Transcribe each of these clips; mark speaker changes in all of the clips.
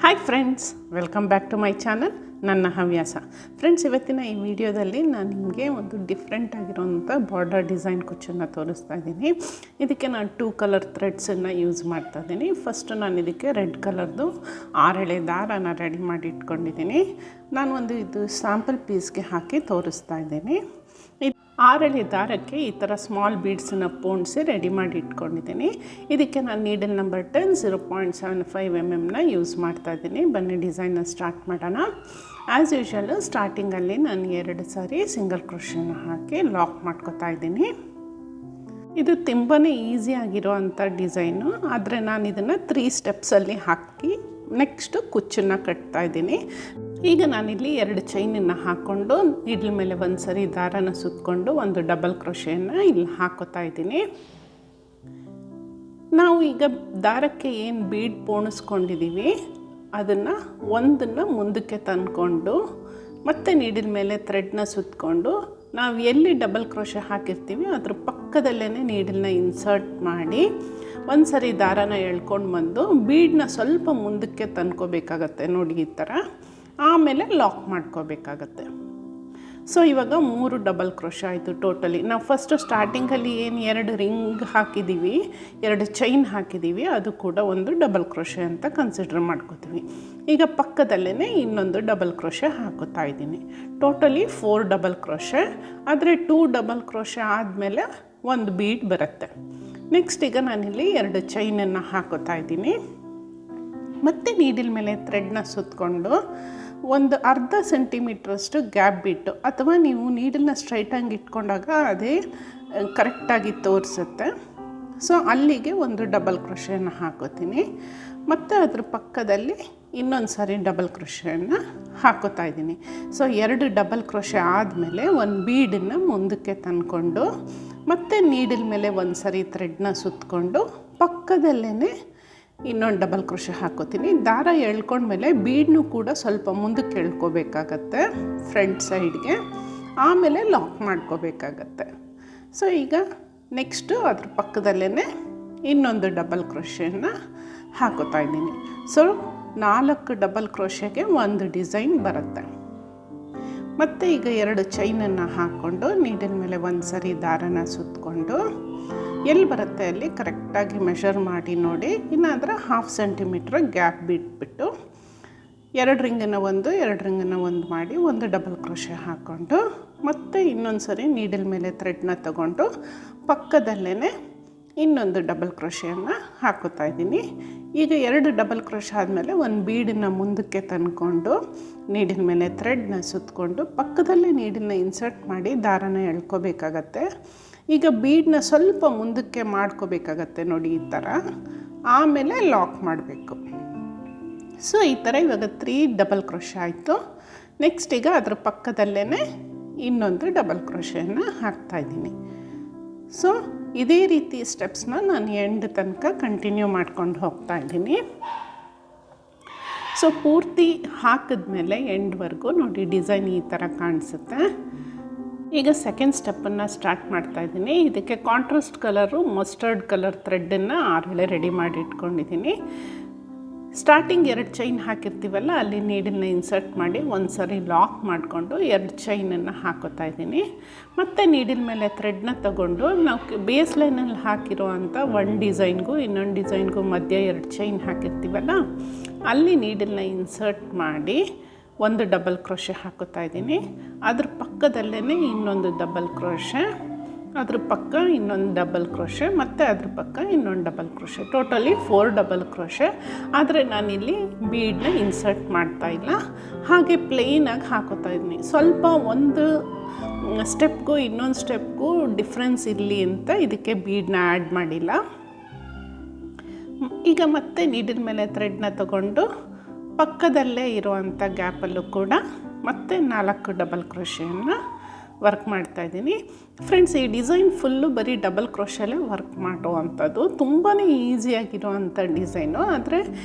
Speaker 1: Hi friends, welcome back to my channel. ನನ್ನ ಹವ್ಯಾಸ. Friends, ಇವತ್ತಿನ ಈ ವಿಡಿಯೋದಲ್ಲಿ ನಾನು ನಿಮಗೆ ಒಂದು ಡಿಫ್ರೆಂಟ್ ಆಗಿರೋಂಥ ಬಾರ್ಡರ್ ಡಿಸೈನ್ ಕುಚ್ಚನ್ನು ತೋರಿಸ್ತಾ ಇದ್ದೀನಿ. ಇದಕ್ಕೆ ನಾನು 2 ಕಲರ್ ಥ್ರೆಡ್ಸನ್ನು ಯೂಸ್ ಮಾಡ್ತಾ ಇದ್ದೀನಿ. ಫಸ್ಟು ನಾನು ಇದಕ್ಕೆ ರೆಡ್ ಕಲರ್ದು 6 ಎಳೆ ದಾರನ ರೆಡಿ ಮಾಡಿ ಇಟ್ಕೊಂಡಿದ್ದೀನಿ. ನಾನು ಇದು ಸ್ಯಾಂಪಲ್ ಪೀಸ್ಗೆ ಹಾಕಿ ತೋರಿಸ್ತಾ ಇದ್ದೀನಿ. 6 ಎಳೆ ದಾರಕ್ಕೆ ಈ ಥರ ಸ್ಮಾಲ್ ಬೀಡ್ಸನ್ನು ಪೋಣಿಸಿ ರೆಡಿ ಮಾಡಿ ಇಟ್ಕೊಂಡಿದ್ದೀನಿ. ಇದಕ್ಕೆ ನಾನು ನೀಡಲ್ ನಂಬರ್ 10 0.75 mm ಯೂಸ್ ಮಾಡ್ತಾ ಇದ್ದೀನಿ. ಬನ್ನಿ ಡಿಸೈನ್ನ ಸ್ಟಾರ್ಟ್ ಮಾಡೋಣ. ಆ್ಯಸ್ ಯೂಶ್ವಲ್ ಸ್ಟಾರ್ಟಿಂಗಲ್ಲಿ ನಾನು 2 ಸಾರಿ ಸಿಂಗಲ್ ಕ್ರೋಶೆನ ಹಾಕಿ ಲಾಕ್ ಮಾಡ್ಕೊತಾ ಇದ್ದೀನಿ. ಇದು ತುಂಬಾ ಈಸಿಯಾಗಿರೋ ಅಂಥ ಡಿಸೈನು, ಆದರೆ ನಾನು ಇದನ್ನು 3 ಸ್ಟೆಪ್ಸಲ್ಲಿ ಹಾಕಿ ನೆಕ್ಸ್ಟು ಕುಚ್ಚನ್ನು ಕಟ್ತಾ ಇದ್ದೀನಿ. ಈಗ ನಾನಿಲ್ಲಿ 2 ಚೈನನ್ನು ಹಾಕ್ಕೊಂಡು ನೀಡಲ್ ಮೇಲೆ ಒಂದು ಸರಿ ದಾರನ ಸುತ್ತಕೊಂಡು ಒಂದು ಡಬಲ್ ಕ್ರೋಶೆಯನ್ನು ಇಲ್ಲಿ ಹಾಕೋತಾ ಇದ್ದೀನಿ. ನಾವು ಈಗ ದಾರಕ್ಕೆ ಏನು ಬೀಡ್ ಪೋಣಿಸ್ಕೊಂಡಿದ್ದೀವಿ ಅದನ್ನು ಒಂದನ್ನು ಮುಂದಕ್ಕೆ ತಂದ್ಕೊಂಡು ಮತ್ತೆ ನೀಡಲ್ ಮೇಲೆ ಥ್ರೆಡ್ನ ಸುತ್ತಕೊಂಡು ನಾವು ಎಲ್ಲಿ ಡಬಲ್ ಕ್ರೋಶೆ ಹಾಕಿರ್ತೀವಿ ಅದ್ರ ಪಕ್ಕದಲ್ಲೇ ನೀಡಲ್ನ ಇನ್ಸರ್ಟ್ ಮಾಡಿ ಒಂದು ಸರಿ ದಾರನ ಎಳ್ಕೊಂಡು ಬಂದು ಬೀಡನ್ನ ಸ್ವಲ್ಪ ಮುಂದಕ್ಕೆ ತಂದ್ಕೋಬೇಕಾಗತ್ತೆ. ನೋಡಿ ಈ ಥರ. ಆಮೇಲೆ ಲಾಕ್ ಮಾಡ್ಕೋಬೇಕಾಗತ್ತೆ. ಸೊ ಇವಾಗ 3 ಡಬಲ್ ಕ್ರೋಶೆ ಆಯಿತು ಟೋಟಲಿ. ನಾವು ಫಸ್ಟು ಸ್ಟಾರ್ಟಿಂಗಲ್ಲಿ ಏನು 2 ರಿಂಗ್ ಹಾಕಿದ್ದೀವಿ, 2 ಚೈನ್ ಹಾಕಿದ್ದೀವಿ, ಅದು ಕೂಡ ಒಂದು ಡಬಲ್ ಕ್ರೋಶೆ ಅಂತ ಕನ್ಸಿಡರ್ ಮಾಡ್ಕೋತೀವಿ. ಈಗ ಪಕ್ಕದಲ್ಲೇ ಇನ್ನೊಂದು ಡಬಲ್ ಕ್ರೋಶೆ ಹಾಕೋತಾ ಇದ್ದೀನಿ. Totally 4 double crochet. ಆದರೆ 2 ಡಬಲ್ ಕ್ರೋಶೆ ಆದಮೇಲೆ ಒಂದು ಬೀಡ್ ಬರುತ್ತೆ. ನೆಕ್ಸ್ಟ್ ಈಗ ನಾನಿಲ್ಲಿ 2 ಚೈನನ್ನು ಹಾಕೋತಾ ಇದ್ದೀನಿ. ಮತ್ತು ನೀಡಲ್ ಮೇಲೆ ಥ್ರೆಡ್ನ ಸುತ್ತಕೊಂಡು ಒಂದು ಅರ್ಧ ಸೆಂಟಿಮೀಟ್ರಷ್ಟು ಗ್ಯಾಪ್ ಬಿಟ್ಟು, ಅಥವಾ ನೀವು ನೀಡಲ್ನ ಸ್ಟ್ರೈಟಾಗಿ ಇಟ್ಕೊಂಡಾಗ ಅದೇ ಕರೆಕ್ಟಾಗಿ ತೋರಿಸುತ್ತೆ. ಸೊ ಅಲ್ಲಿಗೆ ಒಂದು ಡಬಲ್ ಕ್ರೋಶೆಯನ್ನು ಹಾಕೋತೀನಿ. ಮತ್ತು ಅದ್ರ ಪಕ್ಕದಲ್ಲಿ ಇನ್ನೊಂದು ಸಾರಿ ಡಬಲ್ ಕ್ರೋಶೆಯನ್ನು ಹಾಕೋತಾ ಇದ್ದೀನಿ. ಸೊ 2 ಡಬಲ್ ಕ್ರೋಶೆ ಆದಮೇಲೆ ಒಂದು ಬೀಡನ್ನು ಮುಂದಕ್ಕೆ ತಂದ್ಕೊಂಡು ಮತ್ತು ನೀಡಲ್ ಮೇಲೆ ಒಂದು ಸರಿ ಥ್ರೆಡ್ನ ಸುತ್ತಕೊಂಡು ಪಕ್ಕದಲ್ಲೇ ಇನ್ನೊಂದು ಡಬಲ್ ಕ್ರೋಶೆ ಹಾಕೋತೀನಿ. ದಾರ ಎಳ್ಕೊಂಡ್ಮೇಲೆ ಬೀಡ್ನೂ ಕೂಡ ಸ್ವಲ್ಪ ಮುಂದಕ್ಕೆ ಎಳ್ಕೋಬೇಕಾಗತ್ತೆ ಫ್ರಂಟ್ ಸೈಡ್ಗೆ, ಆಮೇಲೆ ಲಾಕ್ ಮಾಡ್ಕೋಬೇಕಾಗತ್ತೆ. ಸೊ ಈಗ ನೆಕ್ಸ್ಟು ಅದ್ರ ಪಕ್ಕದಲ್ಲೇ ಇನ್ನೊಂದು ಡಬಲ್ ಕ್ರೋಶೆಯನ್ನು ಹಾಕೋತಾ ಇದ್ದೀನಿ. ಸೊ 4 ಡಬಲ್ ಕ್ರೋಶೆಗೆ ಒಂದು ಡಿಸೈನ್ ಬರುತ್ತೆ. ಮತ್ತು ಈಗ 2 ಚೈನನ್ನು ಹಾಕ್ಕೊಂಡು ನೀಡಲ್ ಮೇಲೆ ಒಂದು ಸರಿ ದಾರನ ಸುತ್ತಕೊಂಡು ಎಲ್ಲಿ ಬರುತ್ತೆ ಅಲ್ಲಿ ಕರೆಕ್ಟಾಗಿ ಮೆಷರ್ ಮಾಡಿ ನೋಡಿ. ಇನ್ನಾದರೆ 1/2 ಸೆಂಟಿಮೀಟ್ರ್ ಗ್ಯಾಪ್ ಬಿಟ್ಬಿಟ್ಟು 2 ರಿಂಗನ್ನು 2 ರಿಂಗನ್ನು ಮಾಡಿ ಒಂದು ಡಬಲ್ ಕ್ರೋಶೆ ಹಾಕ್ಕೊಂಡು ಮತ್ತು ಇನ್ನೊಂದು ಸರಿ ನೀಡಲ್ ಮೇಲೆ ಥ್ರೆಡ್ನ ತಗೊಂಡು ಪಕ್ಕದಲ್ಲೇ ಇನ್ನೊಂದು ಡಬಲ್ ಕ್ರೋಶೆಯನ್ನು ಹಾಕೋತಾ ಇದ್ದೀನಿ. ಈಗ 2 ಡಬಲ್ ಕ್ರೋಶೆ ಆದಮೇಲೆ ಒಂದು ಬೀಡನ್ನು ಮುಂದಕ್ಕೆ ತಂದ್ಕೊಂಡು ನೀಡಲ್ ಮೇಲೆ ಥ್ರೆಡ್ನ ಸುತ್ತಕೊಂಡು ಪಕ್ಕದಲ್ಲೇ ನೀಡಲ್ನ ಇನ್ಸರ್ಟ್ ಮಾಡಿ ದಾರನ ಎಳ್ಕೋಬೇಕಾಗತ್ತೆ. ಈಗ ಬೀಡನ್ನ ಸ್ವಲ್ಪ ಮುಂದಕ್ಕೆ ಮಾಡ್ಕೋಬೇಕಾಗತ್ತೆ ನೋಡಿ ಈ ಥರ. ಆಮೇಲೆ ಲಾಕ್ ಮಾಡಬೇಕು. ಸೊ ಈ ಥರ ಇವಾಗ 3 ಡಬಲ್ ಕ್ರೋಶೆ ಆಯಿತು. ನೆಕ್ಸ್ಟ್ ಈಗ ಅದ್ರ ಪಕ್ಕದಲ್ಲೇ ಇನ್ನೊಂದು ಡಬಲ್ ಕ್ರೋಶೆಯನ್ನು ಹಾಕ್ತಾಯಿದ್ದೀನಿ. ಸೊ ಇದೇ ರೀತಿ ಸ್ಟೆಪ್ಸ್ನ ನಾನು ಎಂಡ್ ತನಕ ಕಂಟಿನ್ಯೂ ಮಾಡ್ಕೊಂಡು ಹೋಗ್ತಾ ಇದ್ದೀನಿ. ಸೊ ಪೂರ್ತಿ ಹಾಕಿದ್ಮೇಲೆ ಎಂಡ್ವರೆಗೂ ನೋಡಿ ಡಿಸೈನ್ ಈ ಥರ ಕಾಣಿಸುತ್ತೆ. ಈಗ ಸೆಕೆಂಡ್ ಸ್ಟೆಪ್ಪನ್ನು ಸ್ಟಾರ್ಟ್ ಮಾಡ್ತಾಯಿದ್ದೀನಿ. ಇದಕ್ಕೆ ಕಾಂಟ್ರಾಸ್ಟ್ ಕಲರು ಮಸ್ಟರ್ಡ್ ಕಲರ್ ಥ್ರೆಡ್ಡನ್ನು 6 ಎಳೆ ರೆಡಿ ಮಾಡಿ ಇಟ್ಕೊಂಡಿದ್ದೀನಿ. ಸ್ಟಾರ್ಟಿಂಗ್ 2 ಚೈನ್ ಹಾಕಿರ್ತೀವಲ್ಲ ಅಲ್ಲಿ ನೀಡಲ್ನ ಇನ್ಸರ್ಟ್ ಮಾಡಿ ಒಂದು ಸರಿ ಲಾಕ್ ಮಾಡಿಕೊಂಡು 2 ಚೈನನ್ನು ಹಾಕೋತಾ ಇದ್ದೀನಿ. ಮತ್ತು ನೀಡಲ್ ಮೇಲೆ ಥ್ರೆಡ್ನ ತಗೊಂಡು ನಾವು ಬೇಸ್ ಲೈನಲ್ಲಿ ಹಾಕಿರೋ ಅಂಥ ಒಂದು ಡಿಸೈನ್ಗೂ ಇನ್ನೊಂದು ಡಿಸೈನ್ಗೂ ಮಧ್ಯೆ 2 ಚೈನ್ ಹಾಕಿರ್ತೀವಲ್ಲ ಅಲ್ಲಿ ನೀಡಲ್ನ ಇನ್ಸರ್ಟ್ ಮಾಡಿ ಒಂದು ಡಬಲ್ ಕ್ರೋಶೆ ಹಾಕೋತಾ ಇದ್ದೀನಿ. ಅದ್ರ ಪಕ್ಕದಲ್ಲೇ ಇನ್ನೊಂದು ಡಬಲ್ ಕ್ರೋಶೆ, ಅದ್ರ ಪಕ್ಕ ಇನ್ನೊಂದು ಡಬಲ್ ಕ್ರೋಶೆ, ಮತ್ತು ಅದ್ರ ಪಕ್ಕ ಇನ್ನೊಂದು double crochet. Totally 4 double crochet. ಆದರೆ ನಾನಿಲ್ಲಿ ಬೀಡನ್ನ ಇನ್ಸರ್ಟ್ ಮಾಡ್ತಾಯಿಲ್ಲ, ಹಾಗೆ ಪ್ಲೇನಾಗಿ ಹಾಕೋತಾ ಇದ್ದೀನಿ. ಸ್ವಲ್ಪ ಒಂದು ಸ್ಟೆಪ್ಗೂ ಇನ್ನೊಂದು ಸ್ಟೆಪ್ಗೂ ಡಿಫ್ರೆನ್ಸ್ ಇರಲಿ ಅಂತ ಇದಕ್ಕೆ ಬೀಡನ್ನ ಆ್ಯಡ್ ಮಾಡಿಲ್ಲ. ಈಗ ಮತ್ತೆ ನೀಡಲ್ ಮೇಲೆ ಥ್ರೆಡ್ನ ತಗೊಂಡು ಪಕ್ಕದಲ್ಲೇ ಇರುವಂಥ ಗ್ಯಾಪಲ್ಲೂ ಕೂಡ ಮತ್ತೆ 4 ಡಬಲ್ ಕ್ರೋಶೆಯನ್ನು ವರ್ಕ್ ಮಾಡ್ತಾಯಿದ್ದೀನಿ. ಫ್ರೆಂಡ್ಸ್, ಈ ಡಿಸೈನ್ ಫುಲ್ಲು ಬರೀ ಡಬಲ್ ಕ್ರೋಶೆಲ್ಲೇ ವರ್ಕ್ ಮಾಡುವಂಥದ್ದು. ತುಂಬಾ ಈಸಿಯಾಗಿರೋ ಅಂಥ ಡಿಸೈನು. ಆದರೆ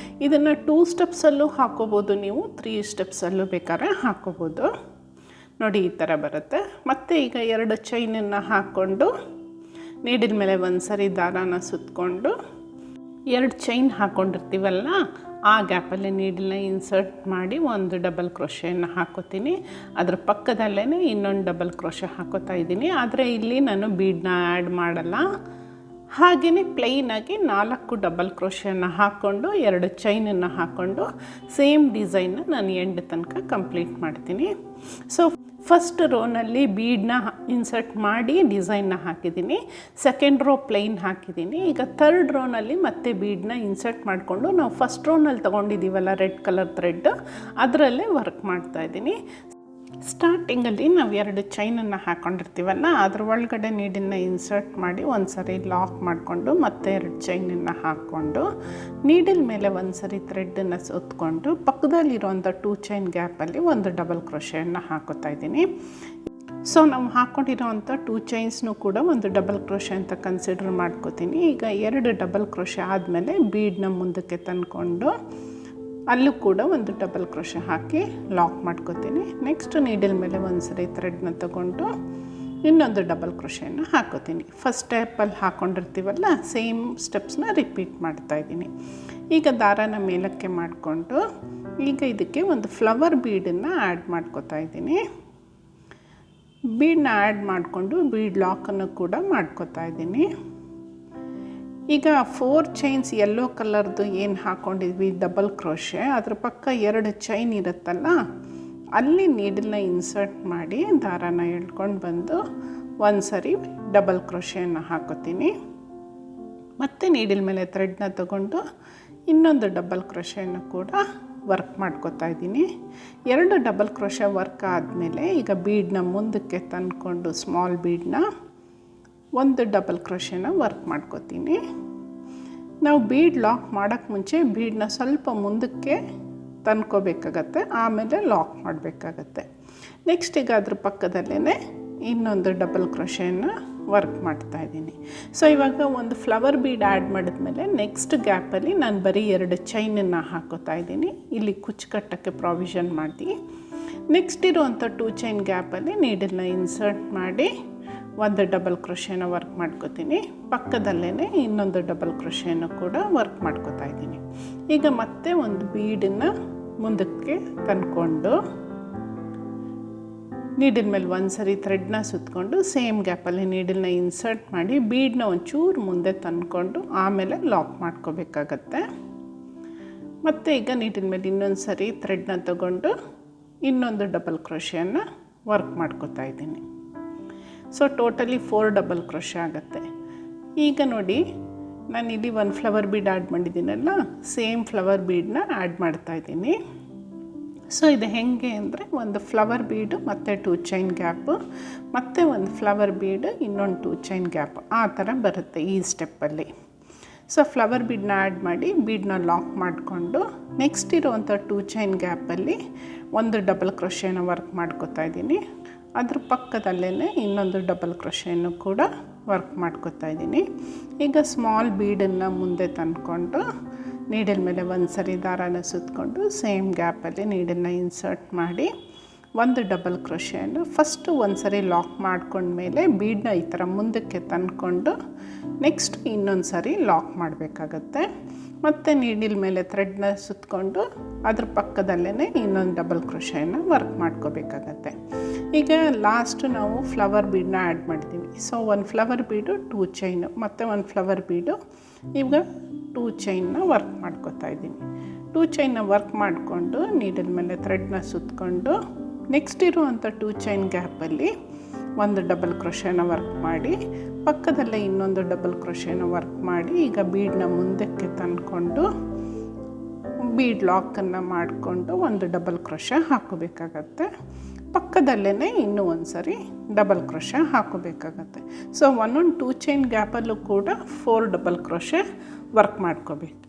Speaker 1: ಇದನ್ನು 2 ಸ್ಟೆಪ್ಸಲ್ಲೂ ಹಾಕೋಬೋದು, ನೀವು 3 ಸ್ಟೆಪ್ಸಲ್ಲೂ ಬೇಕಾದ್ರೆ ಹಾಕೋಬೋದು. ನೋಡಿ ಈ ಥರ ಬರುತ್ತೆ. ಮತ್ತು ಈಗ 2 ಚೈನನ್ನು ಹಾಕ್ಕೊಂಡು ನೀಡಲ್ ಮೇಲೆ ಒಂದು ಸರಿ ದಾರಾನ ಸುತ್ತಕೊಂಡು 2 ಚೈನ್ ಹಾಕ್ಕೊಂಡಿರ್ತೀವಲ್ಲ ಆ ಗ್ಯಾಪಲ್ಲಿ ನೀಡಲ್ನ ಇನ್ಸರ್ಟ್ ಮಾಡಿ ಒಂದು ಡಬಲ್ ಕ್ರೋಶೆಯನ್ನು ಹಾಕೋತೀನಿ. ಅದರ ಪಕ್ಕದಲ್ಲೇ ಇನ್ನೊಂದು ಡಬಲ್ ಕ್ರೋಶೆ ಹಾಕೋತಾ ಇದ್ದೀನಿ. ಆದರೆ ಇಲ್ಲಿ ನಾನು ಬೀಡನ್ನ ಆ್ಯಡ್ ಮಾಡಲ್ಲ. ಹಾಗೆಯೇ ಪ್ಲೈನಾಗಿ 4 ಡಬಲ್ ಕ್ರೋಶೆಯನ್ನು ಹಾಕ್ಕೊಂಡು 2 ಚೈನನ್ನು ಹಾಕ್ಕೊಂಡು ಸೇಮ್ ಡಿಸೈನ್ನ ನಾನು ಎಂಡ್ ತನಕ ಕಂಪ್ಲೀಟ್ ಮಾಡ್ತೀನಿ. ಸೊ ಫಸ್ಟ್ ರೋನಲ್ಲಿ ಬೀಡನ್ನ ಇನ್ಸರ್ಟ್ ಮಾಡಿ ಡಿಸೈನ್ನ ಹಾಕಿದ್ದೀನಿ. ಸೆಕೆಂಡ್ ರೋ ಪ್ಲೈನ್ ಹಾಕಿದ್ದೀನಿ. ಈಗ ಥರ್ಡ್ ರೋನಲ್ಲಿ ಮತ್ತೆ ಬೀಡನ್ನ ಇನ್ಸರ್ಟ್ ಮಾಡಿಕೊಂಡು ನಾವು ಫಸ್ಟ್ ರೋನಲ್ಲಿ ತೊಗೊಂಡಿದ್ದೀವಲ್ಲ ರೆಡ್ ಕಲರ್ ಥ್ರೆಡ್, ಅದರಲ್ಲೇ ವರ್ಕ್ ಮಾಡ್ತಾಯಿದ್ದೀನಿ. ಸ್ಟಾರ್ಟಿಂಗಲ್ಲಿ ನಾವು 2 ಚೈನನ್ನು ಹಾಕ್ಕೊಂಡಿರ್ತೀವಲ್ಲ, ಅದ್ರ ಒಳಗಡೆ ನೀಡಲ್ನ ಇನ್ಸರ್ಟ್ ಮಾಡಿ ಒಂದು ಸರಿ ಲಾಕ್ ಮಾಡಿಕೊಂಡು ಮತ್ತೆ 2 ಚೈನನ್ನು ಹಾಕ್ಕೊಂಡು ನೀಡಲ್ ಮೇಲೆ ಒಂದು ಸರಿ ಥ್ರೆಡ್ಡನ್ನು ಸುತ್ತಕೊಂಡು ಪಕ್ಕದಲ್ಲಿರೋಂಥ 2 ಚೈನ್ ಗ್ಯಾಪಲ್ಲಿ ಒಂದು ಡಬಲ್ ಕ್ರೋಶೆಯನ್ನು ಹಾಕೋತಾ ಇದ್ದೀನಿ. ಸೊ ನಾವು ಹಾಕ್ಕೊಂಡಿರೋವಂಥ 2 ಚೈನ್ಸ್ನೂ ಕೂಡ ಒಂದು ಡಬಲ್ ಕ್ರೋಶೆ ಅಂತ ಕನ್ಸಿಡರ್ ಮಾಡ್ಕೋತೀನಿ. ಈಗ 2 ಡಬಲ್ ಕ್ರೋಶೆ ಆದಮೇಲೆ ಬೀಡನ್ನ ಮುಂದಕ್ಕೆ ತಂದ್ಕೊಂಡು ಅಲ್ಲೂ ಕೂಡ ಒಂದು ಡಬಲ್ ಕ್ರೋಶೆ ಹಾಕಿ ಲಾಕ್ ಮಾಡ್ಕೋತೀನಿ. ನೆಕ್ಸ್ಟ್ ನೀಡಲ್ ಮೇಲೆ ಒಂದು ಸರಿ ಥ್ರೆಡ್ನ ತಗೊಂಡು ಇನ್ನೊಂದು ಡಬಲ್ ಕ್ರೋಶೆಯನ್ನು ಹಾಕೋತೀನಿ. ಫಸ್ಟ್ ಸ್ಟೆಪ್ಪಲ್ಲಿ ಹಾಕ್ಕೊಂಡಿರ್ತೀವಲ್ಲ ಸೇಮ್ ಸ್ಟೆಪ್ಸ್ನ ರಿಪೀಟ್ ಮಾಡ್ತಾಯಿದ್ದೀನಿ. ಈಗ ದಾರಾನ ಮೇಲಕ್ಕೆ ಮಾಡಿಕೊಂಡು ಈಗ ಇದಕ್ಕೆ ಒಂದು ಫ್ಲವರ್ ಬೀಡನ್ನು ಆ್ಯಡ್ ಮಾಡ್ಕೋತಾ ಇದ್ದೀನಿ. ಬೀಡನ್ನ ಆ್ಯಡ್ ಮಾಡಿಕೊಂಡು ಬೀಡ್ ಲಾಕನ್ನು ಕೂಡ ಮಾಡ್ಕೋತಾ ಇದ್ದೀನಿ. ಈಗ 4 ಚೈನ್ಸ್ ಯೆಲ್ಲೋ ಕಲರ್ದು ಏನು ಹಾಕ್ಕೊಂಡಿದ್ವಿ ಡಬಲ್ ಕ್ರೋಶೆ, ಅದ್ರ ಪಕ್ಕ 2 ಚೈನ್ ಇರುತ್ತಲ್ಲ, ಅಲ್ಲಿ ನೀಡಲ್ನ ಇನ್ಸರ್ಟ್ ಮಾಡಿ ದಾರಾನ ಎಳ್ಕೊಂಡು ಬಂದು ಒಂದು ಸರಿ ಡಬಲ್ ಕ್ರೋಶೆಯನ್ನು ಹಾಕೋತೀನಿ. ಮತ್ತು ನೀಡಲ್ ಮೇಲೆ ಥ್ರೆಡ್ನ ತಗೊಂಡು ಇನ್ನೊಂದು ಡಬಲ್ ಕ್ರೋಶೆಯನ್ನು ಕೂಡ ವರ್ಕ್ ಮಾಡ್ಕೋತಾ ಇದ್ದೀನಿ. 2 ಡಬಲ್ ಕ್ರೋಶೆ ವರ್ಕ್ ಆದಮೇಲೆ ಈಗ ಬೀಡನ್ನ ಮುಂದಕ್ಕೆ ತಂದ್ಕೊಂಡು ಸ್ಮಾಲ್ ಬೀಡನ್ನ ಒಂದು ಡಬಲ್ ಕ್ರೋಶೆನ ವರ್ಕ್ ಮಾಡ್ಕೋತೀನಿ. ನಾವು ಬೀಡ್ ಲಾಕ್ ಮಾಡೋಕ್ಕೆ ಮುಂಚೆ ಬೀಡನ್ನ ಸ್ವಲ್ಪ ಮುಂದಕ್ಕೆ ತಂದ್ಕೋಬೇಕಾಗತ್ತೆ, ಆಮೇಲೆ ಲಾಕ್ ಮಾಡಬೇಕಾಗತ್ತೆ. ನೆಕ್ಸ್ಟ್ ಈಗ ಅದ್ರ ಪಕ್ಕದಲ್ಲೇ ಇನ್ನೊಂದು ಡಬಲ್ ಕ್ರೋಶೆಯನ್ನು ವರ್ಕ್ ಮಾಡ್ತಾಯಿದ್ದೀನಿ. ಸೊ ಇವಾಗ ಒಂದು ಫ್ಲವರ್ ಬೀಡ್ ಆ್ಯಡ್ ಮಾಡಿದ್ಮೇಲೆ ನೆಕ್ಸ್ಟ್ ಗ್ಯಾಪಲ್ಲಿ ನಾನು ಬರೀ 2 ಚೈನನ್ನು ಹಾಕೋತಾ ಇದ್ದೀನಿ. ಇಲ್ಲಿ ಕುಚ್ಚು ಕಟ್ಟೋಕ್ಕೆ ಪ್ರಾವಿಷನ್ ಮಾಡಿ ನೆಕ್ಸ್ಟ್ ಇರುವಂಥ 2 ಚೈನ್ ಗ್ಯಾಪಲ್ಲಿ ನೀಡಲ್ನ ಇನ್ಸರ್ಟ್ ಮಾಡಿ ಒಂದು ಡಬಲ್ ಕ್ರೋಶೆನ ವರ್ಕ್ ಮಾಡ್ಕೋತೀನಿ. ಪಕ್ಕದಲ್ಲೇ ಇನ್ನೊಂದು ಡಬಲ್ ಕ್ರೋಶೆಯನ್ನು ಕೂಡ ವರ್ಕ್ ಮಾಡ್ಕೋತಾ ಇದ್ದೀನಿ. ಈಗ ಮತ್ತೆ ಒಂದು ಬೀಡನ್ನು ಮುಂದಕ್ಕೆ ತಂದ್ಕೊಂಡು ನೀಡಲ್ ಮೇಲೆ ಒಂದು ಸರಿ ಥ್ರೆಡ್ನ ಸುತ್ತಕೊಂಡು ಸೇಮ್ ಗ್ಯಾಪಲ್ಲಿ ನೀಡಲ್ನ ಇನ್ಸರ್ಟ್ ಮಾಡಿ ಬೀಡನ್ನ ಒಂಚೂರು ಮುಂದೆ ತಂದ್ಕೊಂಡು ಆಮೇಲೆ ಲಾಕ್ ಮಾಡ್ಕೋಬೇಕಾಗತ್ತೆ. ಮತ್ತು ಈಗ ನೀಡಲ್ ಮೇಲೆ ಇನ್ನೊಂದು ಸರಿ ಥ್ರೆಡ್ನ ತಗೊಂಡು ಇನ್ನೊಂದು ಡಬಲ್ ಕ್ರೋಶೆಯನ್ನು ವರ್ಕ್ ಮಾಡ್ಕೋತಾ ಇದ್ದೀನಿ. ಸೊ ಟೋಟಲಿ 4 ಡಬಲ್ ಕ್ರೋಶೆ ಆಗುತ್ತೆ. ಈಗ ನೋಡಿ ನಾನಿಲ್ಲಿ ಒಂದು ಫ್ಲವರ್ ಬೀಡ್ ಆ್ಯಡ್ ಮಾಡಿದ್ದೀನಲ್ಲ, ಸೇಮ್ ಫ್ಲವರ್ ಬೀಡನ್ನ ಆ್ಯಡ್ ಮಾಡ್ತಾಯಿದ್ದೀನಿ. ಸೊ ಇದು ಹೇಗೆ ಅಂದರೆ ಒಂದು ಫ್ಲವರ್ ಬೀಡು ಮತ್ತು 2 ಚೈನ್ ಗ್ಯಾಪು ಮತ್ತು ಒಂದು ಫ್ಲವರ್ ಬೀಡು ಇನ್ನೊಂದು 2 ಚೈನ್ ಗ್ಯಾಪ್ ಆ ಥರ ಬರುತ್ತೆ ಈ ಸ್ಟೆಪ್ಪಲ್ಲಿ. ಸೊ ಫ್ಲವರ್ ಬೀಡನ್ನ ಆ್ಯಡ್ ಮಾಡಿ ಬೀಡನ್ನ ಲಾಕ್ ಮಾಡಿಕೊಂಡು ನೆಕ್ಸ್ಟ್ ಇರುವಂಥ 2 ಚೈನ್ ಗ್ಯಾಪಲ್ಲಿ ಒಂದು ಡಬಲ್ ಕ್ರೋಶೆನ ವರ್ಕ್ ಮಾಡ್ಕೋತಾ ಇದ್ದೀನಿ. ಅದ್ರ ಪಕ್ಕದಲ್ಲೇ ಇನ್ನೊಂದು ಡಬಲ್ ಕ್ರೋಶೆಯನ್ನು ಕೂಡ ವರ್ಕ್ ಮಾಡ್ಕೋತಾ ಇದ್ದೀನಿ. ಈಗ ಸ್ಮಾಲ್ ಬೀಡನ್ನು ಮುಂದೆ ತಂದ್ಕೊಂಡು ನೀಡಲ್ ಮೇಲೆ ಒಂದು ಸರಿ ದಾರಾನ ಸುತ್ತಕೊಂಡು ಸೇಮ್ ಗ್ಯಾಪಲ್ಲಿ ನೀಡಲ್ನ ಇನ್ಸರ್ಟ್ ಮಾಡಿ ಒಂದು ಡಬಲ್ ಕ್ರೋಶೆಯನ್ನು ಫಸ್ಟು ಒಂದು ಸರಿ ಲಾಕ್ ಮಾಡ್ಕೊಂಡ್ಮೇಲೆ ಬೀಡನ್ನ ಈ ಥರ ಮುಂದಕ್ಕೆ ತಂದ್ಕೊಂಡು ನೆಕ್ಸ್ಟ್ ಇನ್ನೊಂದು ಸರಿ ಲಾಕ್ ಮಾಡಬೇಕಾಗತ್ತೆ. ಮತ್ತು ನೀಡಲ್ ಮೇಲೆ ಥ್ರೆಡ್ನ ಸುತ್ತಕೊಂಡು ಅದ್ರ ಪಕ್ಕದಲ್ಲೇ ಇನ್ನೊಂದು ಡಬಲ್ ಕ್ರೋಶೆಯನ್ನು ವರ್ಕ್ ಮಾಡ್ಕೋಬೇಕಾಗತ್ತೆ. ಈಗ ಲಾಸ್ಟ್ ನಾವು ಫ್ಲವರ್ ಬೀಡನ್ನ ಆ್ಯಡ್ ಮಾಡ್ತೀವಿ. ಸೊ ಒಂದು ಫ್ಲವರ್ ಬೀಡು 2 ಚೈನು ಮತ್ತು ಒಂದು ಫ್ಲವರ್ ಬೀಡು ಈಗ 2 ಚೈನ್ನ ವರ್ಕ್ ಮಾಡ್ಕೋತಾ ಇದ್ದೀನಿ. 2 ಚೈನ್ನ ವರ್ಕ್ ಮಾಡಿಕೊಂಡು ನೀಡಲ್ ಮೇಲೆ ಥ್ರೆಡ್ನ ಸುತ್ತಕೊಂಡು ನೆಕ್ಸ್ಟ್ ಇರುವಂಥ 2 ಚೈನ್ ಗ್ಯಾಪಲ್ಲಿ ಒಂದು ಡಬಲ್ ಕ್ರೋಶೆನ ವರ್ಕ್ ಮಾಡಿ ಪಕ್ಕದಲ್ಲೇ ಇನ್ನೊಂದು ಡಬಲ್ ಕ್ರೋಶೆನ ವರ್ಕ್ ಮಾಡಿ ಈಗ ಬೀಡನ್ನ ಮುಂದಕ್ಕೆ ತಂದ್ಕೊಂಡು ಬೀಡ್ ಲಾಕನ್ನು ಮಾಡಿಕೊಂಡು ಒಂದು ಡಬಲ್ ಕ್ರೋಶೆ ಹಾಕೋಬೇಕಾಗತ್ತೆ. ಪಕ್ಕದಲ್ಲೇ ಇನ್ನೂ ಒಂದು ಸರಿ ಡಬಲ್ ಕ್ರೋಶೆ ಹಾಕೋಬೇಕಾಗತ್ತೆ. ಸೊ ಒಂದೊಂದು 2 ಚೈನ್ ಗ್ಯಾಪಲ್ಲೂ ಕೂಡ 4 ಡಬಲ್ ಕ್ರೋಶೆ ವರ್ಕ್ ಮಾಡ್ಕೋಬೇಕು.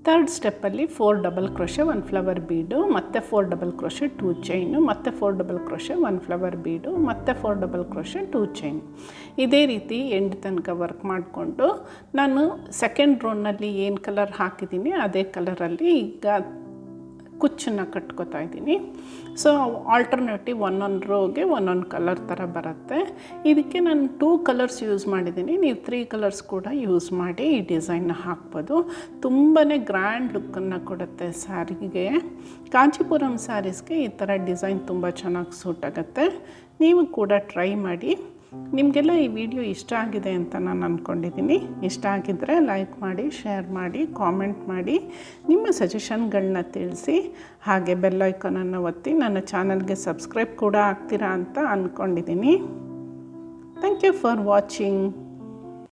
Speaker 1: ಥರ್ಡ್ ಸ್ಟೆಪ್ಪಲ್ಲಿ 4 ಡಬಲ್ ಕ್ರೋಶೆ 1 ಫ್ಲವರ್ ಬೀಡು ಮತ್ತು 4 ಡಬಲ್ ಕ್ರೋಶೆ 2 ಚೈನು ಮತ್ತು 4 ಡಬಲ್ ಕ್ರೋಶೆ 1 ಫ್ಲವರ್ ಬೀಡು ಮತ್ತು 4 ಡಬಲ್ ಕ್ರೋಶೆ 2 ಚೈನ್. ಇದೇ ರೀತಿ ಎಂಡ್ ತನಕ ವರ್ಕ್ ಮಾಡಿಕೊಂಡು ನಾನು ಸೆಕೆಂಡ್ ರೋನಲ್ಲಿ ಏನು ಕಲರ್ ಹಾಕಿದ್ದೀನಿ ಅದೇ ಕಲರಲ್ಲಿ ಈಗ ಕುಚ್ಚನ್ನು ಕಟ್ಕೋತಾ ಇದ್ದೀನಿ. ಸೊ ಆಲ್ಟರ್ನೇಟಿವ್ ಒಂದೊಂದು ರೋಗೆ ಒಂದೊಂದು ಕಲರ್ ಥರ ಬರುತ್ತೆ. ಇದಕ್ಕೆ ನಾನು 2 ಕಲರ್ಸ್ ಯೂಸ್ ಮಾಡಿದ್ದೀನಿ. ನೀವು 3 ಕಲರ್ಸ್ ಕೂಡ ಯೂಸ್ ಮಾಡಿ ಈ ಡಿಸೈನ್ನ ಹಾಕ್ಬೋದು. ತುಂಬಾ ಗ್ರ್ಯಾಂಡ್ ಲುಕ್ಕನ್ನು ಕೊಡುತ್ತೆ ಸ್ಯಾರಿಗೆ. ಕಾಂಚೀಪುರಂ ಸ್ಯಾರೀಸ್ಗೆ ಈ ಥರ ಡಿಸೈನ್ ತುಂಬ ಚೆನ್ನಾಗಿ ಸೂಟ್ ಆಗುತ್ತೆ. ನೀವು ಕೂಡ ಟ್ರೈ ಮಾಡಿ. ನಿಮಗೆಲ್ಲ ಈ ವಿಡಿಯೋ ಇಷ್ಟ ಆಗಿದೆ ಅಂತ ನಾನು ಅಂದ್ಕೊಂಡಿದ್ದೀನಿ. ಇಷ್ಟ ಆಗಿದ್ದರೆ ಲೈಕ್ ಮಾಡಿ, ಶೇರ್ ಮಾಡಿ, ಕಾಮೆಂಟ್ ಮಾಡಿ, ನಿಮ್ಮ ಸಜೆಷನ್ಗಳನ್ನ ತಿಳಿಸಿ. ಹಾಗೆ ಬೆಲ್ ಐಕಾನನ್ನು ಒತ್ತಿ ನನ್ನ ಚಾನಲ್ಗೆ ಸಬ್ಸ್ಕ್ರೈಬ್ ಕೂಡ ಆಗ್ತೀರಾ ಅಂತ ಅಂದ್ಕೊಂಡಿದ್ದೀನಿ. Thank you for watching.